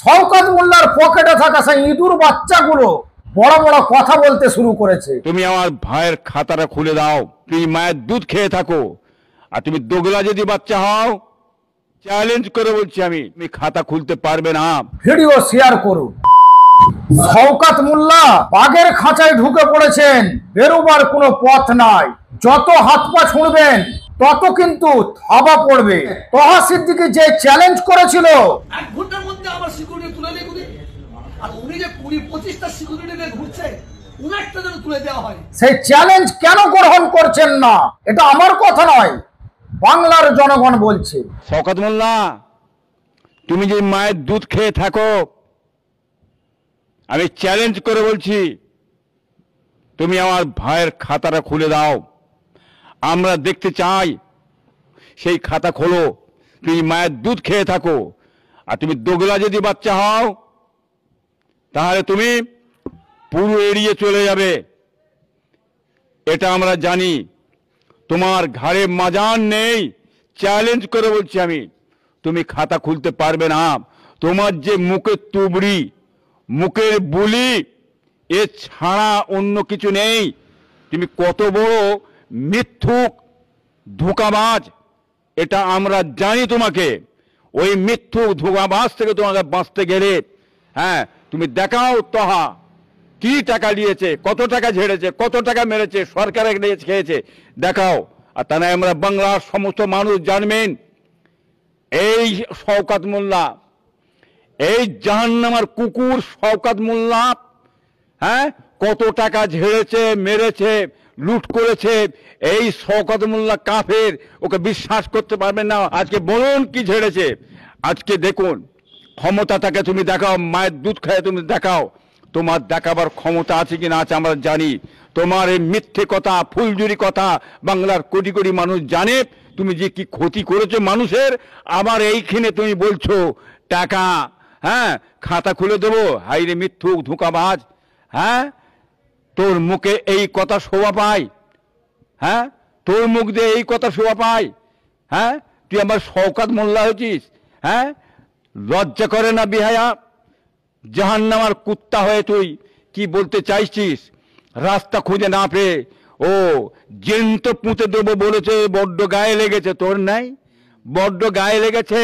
শওকত মোল্লার পকেটে থাকা সেই ইঁদুর বাচ্চাগুলো বড় বড় কথা বলতে শুরু করেছে। তুমি আমার ভাইয়ের খাতাটা খুলে দাও, তুমি মায়ের দুধ খেয়ে থাকো, আর তুমি দোগলা যদি বাচ্চা হও, চ্যালেঞ্জ করে বলছি আমি, তুমি খাতা খুলতে পারবে না। ভিডিও শেয়ার করুন। শওকত মোল্লা বাঘের খাঁচায় ঢুকে পড়েছেন, বেরোবার কোনো পথ নাই। যত হাত পা ছুঁড়বেন তত কিন্তু থাবা পড়বে। তহা সিদ্দিকী যে চ্যালেঞ্জ করেছিল, 1 ঘন্টার মধ্যে আমার সিকিউরিটি তুলে নিয়ে ঘুরে, আর উনি যে 20-25টা সিকিউরিটি নিয়ে ঘুরছে, উনারটা যেন তুলে দেওয়া হয়। সেই চ্যালেঞ্জ কেন গ্রহণ করছেন না? এটা আমার কথা নয়, বাংলার জনগণ বলছে। শওকত মোল্লা, তুমি যে মায়ের দুধ খেয়ে থাকো, আমি চ্যালেঞ্জ করে বলছি, তুমি আমার ভাইয়ের খাতাটা খুলে দাও। আমরা দেখতে চাই, সেই খাতা খোলো। তুমি মায়ের দুধ খেয়ে থাকো, আর তুমি দোগলা যদি বাচ্চা হও, তাহলে তুমি পুরো এড়িয়ে চলে যাবে। এটা আমরা জানি। তোমার ঘাড়ে মাজান নেই, চ্যালেঞ্জ করে বলছি আমি, তুমি খাতা খুলতে পারবে না। তোমার যে মুখের তুবড়ি, মুখের বুলি, এ ছাড়া অন্য কিছু নেই। তুমি কত বড় মিথ্যুক, ধোঁকাবাজ, এটা আমরা জানি তোমাকে। ওই মিথ্যুক ধোঁকাবাজ থেকে তোমাকে বাঁচতে গেলে, হ্যাঁ, তুমি দেখাও তহা কি টাকা নিয়েছে, কত টাকা ঝেড়েছে, কত টাকা মেরেছে, সরকারে খেয়েছে, দেখাও। আর তা নয় আমরা বাংলার সমস্ত মানুষ জানবেন, এই শওকত মোল্লা, এই জাহান্নামার কুকুর শওকত মোল্লা, হ্যাঁ, কত টাকা ঝেড়েছে, মেরেছে, লুট করেছে। এই শওকত মোল্লা কাফের, ওকে বিশ্বাস করতে পারবেন না। আজকে বলুন কি ঝেড়েছে। আজকে দেখুন, ক্ষমতা থাকে তুমি দেখাও, মায়ের দুধ খায় তুমি দেখাও। তোমার দেখাবার ক্ষমতা আছে কি না আছে আমরা জানি। তোমার এই মিথ্যে কথা, ফুলঝুরি কথা বাংলার কোটি কোটি মানুষ জানে। তুমি যে কি ক্ষতি করেছো মানুষের, আবার এইখানে তুমি বলছো টাকা, হ্যাঁ, খাতা খুলে দেবো। হাইরে মিথ্যুক, ধোঁকাবাজ, হ্যাঁ, তোর মুখে এই কথা শোভা পায়? হ্যাঁ, তোর মুখ দিয়ে এই কথা শোভা পায়? হ্যাঁ, তুই আমার শওকত মোল্লা হয়েছিস? হ্যাঁ, লজ্জা করে না বিহায়া? জাহান্নামার কুত্তা হয়ে তুই কি বলতে চাইছিস? রাস্তা খুঁজে না পেয়ে ও জেন্ত পুঁতে দেবো বলেছে, বড্ড গায়ে লেগেছে। তোর নাই? বড্ড গায়ে লেগেছে,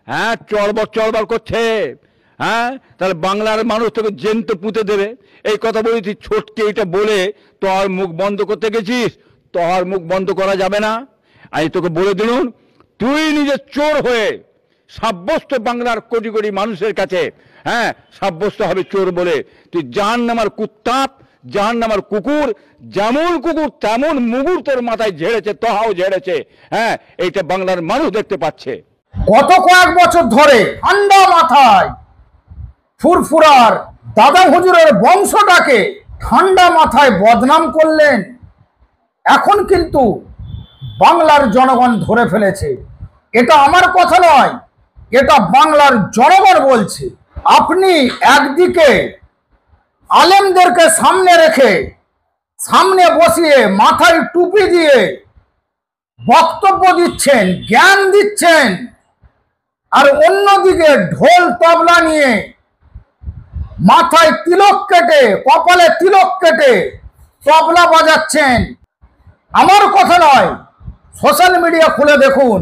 হ্যাঁ, চড়বড় চড়বড় করছে। হ্যাঁ, তাহলে বাংলার মানুষ তোকে জেন্ত পুঁতে দেবে, এই কথা বলেছিস। ছোটকে এটা বলে তোর মুখ বন্ধ করতে গেছিস, তোর মুখ বন্ধ করা যাবে না। আমি তোকে বলে দিলুম, তুই নিজে চোর হয়ে সাব্যস্ত বাংলার কোটি কোটি মানুষের কাছে, হ্যাঁ, সাব্যস্ত হবে চোর বলে। তুই জাহান্নামার কুত্তা, জাহান্নামার কুকুর, যেমন কুকুর তেমন মুগুর তোর মাথায় ঝেড়েছে, তহাও ঝেড়েছে। হ্যাঁ, এইটা বাংলার মানুষ দেখতে পাচ্ছে। গত কয়েক বছর ধরে ঠান্ডা মাথায় ফুরফুরার দাদা হুজুরের বংশটাকে ঠান্ডা মাথায় বদনাম করলেন। এখন কিন্তু বাংলার জনগণ ধরে ফেলেছে। এটা আমার কথা নয়, এটা বাংলার জনগণ বলছে। আপনি একদিকে আলেমদেরকে সামনে রেখে, সামনে বসিয়ে, মাথায় টুপি দিয়ে বক্তব্য দিচ্ছেন, জ্ঞান দিচ্ছেন, আর অন্যদিকে ঢোল তবলা নিয়ে মাথায় তিলক কেটে, কপালে তিলক কেটে তবলা বাজাচ্ছেন। আমার কথা নয়, সোশ্যাল মিডিয়া খুলে দেখুন,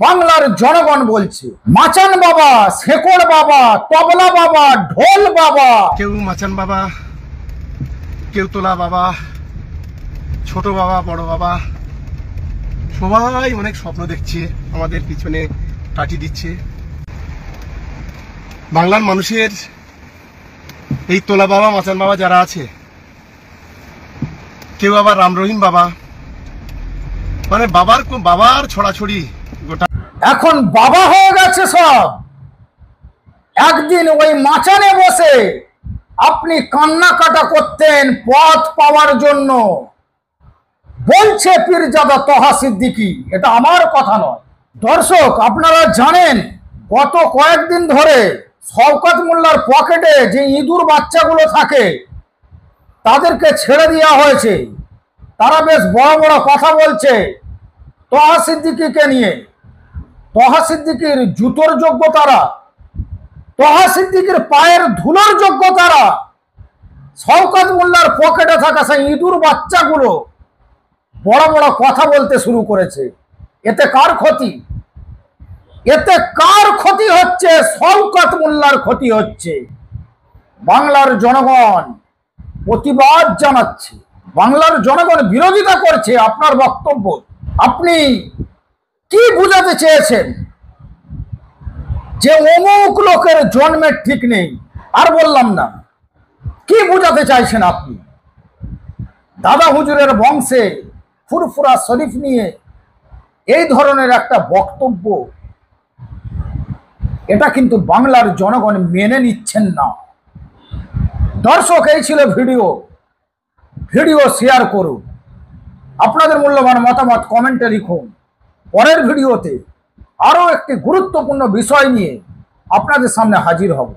বাংলার জনগণ বলছে। মাচান বাবা, শেকড় বাবা, তবলা বাবা, ঢোল বাবা। কেউ মাচান বাবা, কেউ তোলা বাবা, ছোট বাবা, বড় বাবা, সবাই অনেক স্বপ্ন দেখছে, আমাদের পিছনে টাটি দিচ্ছে। বাংলার মানুষের এই তোলা বাবা, মাচান বাবা যারা আছে, কেউ আবার রাম রহিম বাবা, মানে বাবার ছড়াছড়ি গোটা। এখন বাবা হয়ে গেছে সব। একদিন ওই মাচানে বসে আপনি কান্নাকাটা করতেন পথ পাওয়ার জন্য, বলছে পীরজাদা তহা সিদ্দিকী। এটা আমার কথা নয়। দর্শক, আপনারা জানেন গত কয়েকদিন ধরে শওকত মোল্লার পকেটে যে ইঁদুর বাচ্চাগুলো থাকে তাদেরকে ছেড়ে দেওয়া হয়েছে। তারা বেশ বড় বড় কথা বলছে তহা সিদ্দিকীকে নিয়ে। তহা সিদ্দিকীর জুতোর যোগ্য তারা। তো তহা সিদ্দিকের পায়ের ধুলোর যোগ্য তারা। শওকত মোল্লার পকেটে থাকা সেই ইঁদুর বাচ্চাগুলো বড় বড় কথা বলতে শুরু করেছে। এতে কার ক্ষতি? এতে কার ক্ষতি হচ্ছে? শওকত মোল্লার ক্ষতি হচ্ছে। বাংলার জনগণ প্রতিবাদ জানাচ্ছে, বাংলার জনগণ বিরোধিতা করছে আপনার বক্তব্য। আপনি কি বুঝাতে চেয়েছেন? যে অমুক লোকের জন্মের ঠিক নেই, আর বললাম না, কি বুঝাতে চাইছেন আপনি? দাদা হুজুরের বংশে ফুরফুরা শরীফ নিয়ে এই ধরনের একটা বক্তব্য, এটা কিন্তু বাংলার জনগণ মেনে নিচ্ছেন না। দর্শক, এই ছিল ভিডিও শেয়ার করুন, আপনাদের মূল্যবান মতামত কমেন্টে লিখুন। পরের ভিডিওতে আরো একটি গুরুত্বপূর্ণ বিষয় নিয়ে আপনাদের সামনে হাজির হব।